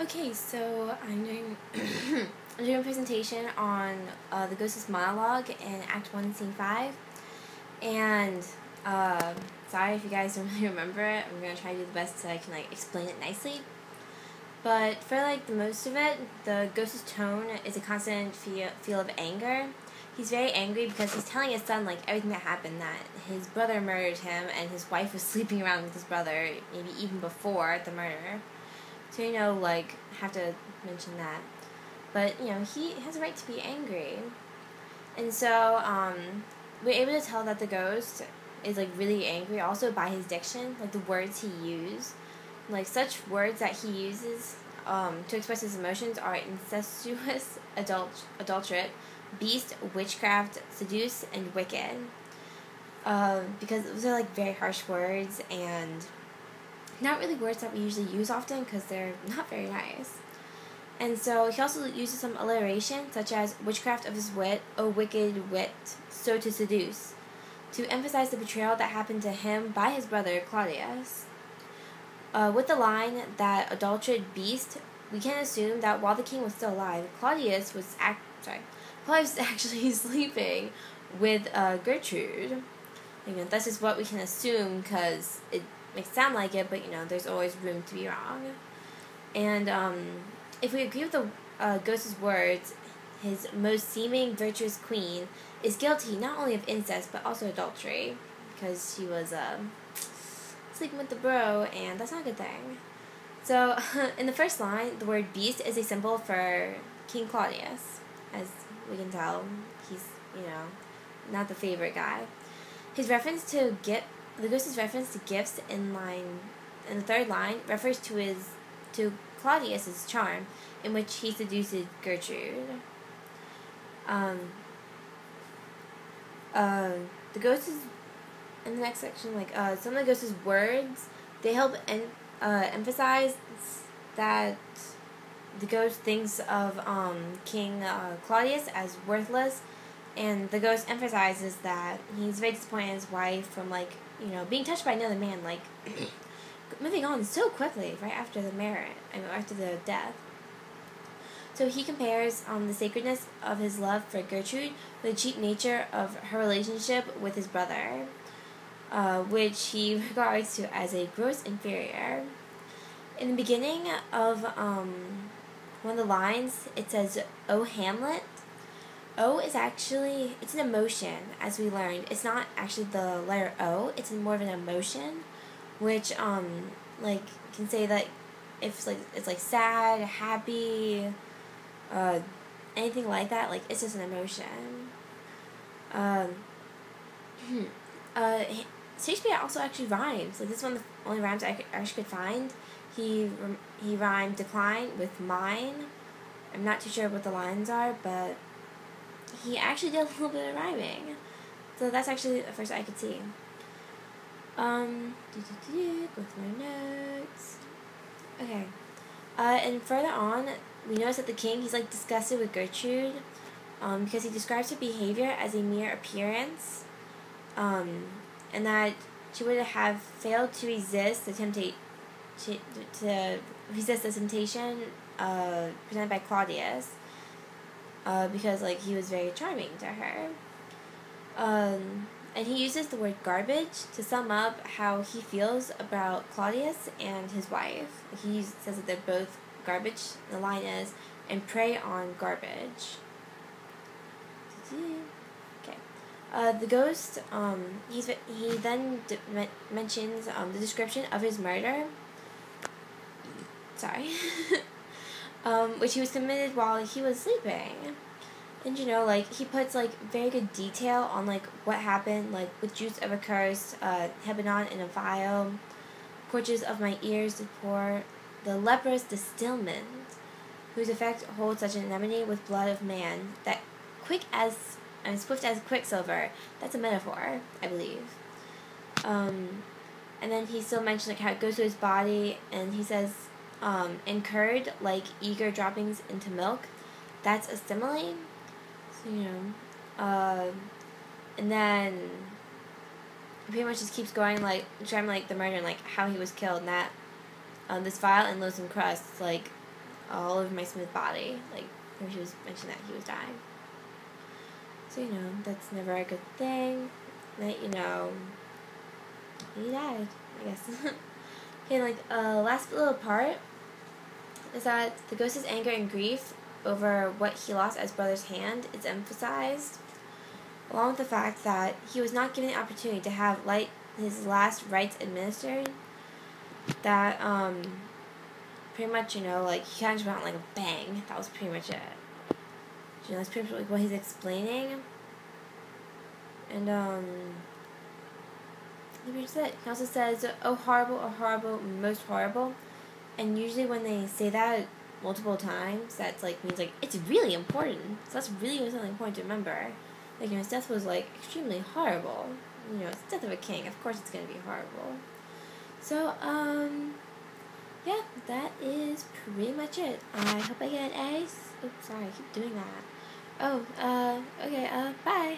Okay, so I'm doing a presentation on the Ghost's monologue in Act 1, Scene 5. And, sorry if you guys don't really remember it. I'm going to try to do the best so I can, explain it nicely. But for, the most of it, the Ghost's tone is a constant feel of anger. He's very angry because he's telling his son, everything that happened, that his brother murdered him and his wife was sleeping around with his brother, maybe even before the murder. So, have to mention that. But, he has a right to be angry. And so, we're able to tell that the ghost is, really angry also by his diction, the words he uses. Such words that he uses to express his emotions are incestuous, adulterate, beast, witchcraft, seduce, and wicked. Because those are, very harsh words and not really words that we usually use often because they're not very nice. And so he also uses some alliteration, such as witchcraft of his wit, O wicked wit, so to seduce, to emphasize the betrayal that happened to him by his brother Claudius. With the line, that adulterate beast, we can assume that while the king was still alive, Claudius was actually sleeping with Gertrude. This is what we can assume because it makes it sound like it, but there's always room to be wrong. And if we agree with the ghost's words, his most seeming virtuous queen is guilty not only of incest but also adultery, because she was sleeping with the bro, and that's not a good thing. So in the first line, the word beast is a symbol for King Claudius. As we can tell, he's not the favorite guy. His reference to the ghost's reference to gifts in the third line refers to Claudius's charm, in which he seduces Gertrude. The ghost is in the next section. Some of the ghost's words, they help emphasize that the ghost thinks of King Claudius as worthless, and the ghost emphasizes that he's very disappointed in his wife from being touched by another man, moving on so quickly right after the marriage, after the death. So he compares the sacredness of his love for Gertrude with the cheap nature of her relationship with his brother, which he regards to as a gross inferior. In the beginning of one of the lines, it says, "O Hamlet." O is actually, it's an emotion, as we learned. It's not actually the letter O, it's more of an emotion, which, you can say that if it's sad, happy, anything like that, it's just an emotion. Shakespeare also actually rhymes. This is one of the only rhymes I actually could find. He rhymed decline with mine. I'm not too sure what the lines are, but he actually did a little bit of rhyming. So that's actually the first I could see. Go through my notes. Okay. And further on, we notice that the king, he's disgusted with Gertrude, because he describes her behavior as a mere appearance, and that she would have failed to resist the temptation presented by Claudius, because he was very charming to her. And he uses the word garbage to sum up how he feels about Claudius and his wife. He says that they're both garbage. The line is, "and prey on garbage." Okay. The ghost, he then mentions the description of his murder. Sorry. Which he was committed while he was sleeping. And he puts very good detail on what happened, with juice of accursed, Hebanon in a vial, porches of my ears to pour, the leprous distilment, whose effect holds such an enmity with blood of man, that swift as quicksilver. That's a metaphor, I believe. And then he still mentions how it goes to his body, and he says, incurred like eager droppings into milk. That's a simile. So, and then it pretty much just keeps going, describing the murder and how he was killed, and that this vial and loaves and crusts, all over my smooth body, like when she was mentioning that he was dying. So, that's never a good thing. That, he died, I guess. Okay, last little part is that the ghost's anger and grief over what he lost as brother's hand is emphasized, along with the fact that he was not given the opportunity to have his last rites administered. That pretty much, he kind of just went out like a bang. That was pretty much it. That's pretty much what he's explaining. And that's it. He also says, "Oh horrible, most horrible." And usually when they say that multiple times, that's means it's really important. So that's really something important to remember. His death was extremely horrible. It's the death of a king. Of course it's gonna be horrible. So yeah, that is pretty much it. I hope I get an A. Oops, sorry, I keep doing that. Oh, okay, bye.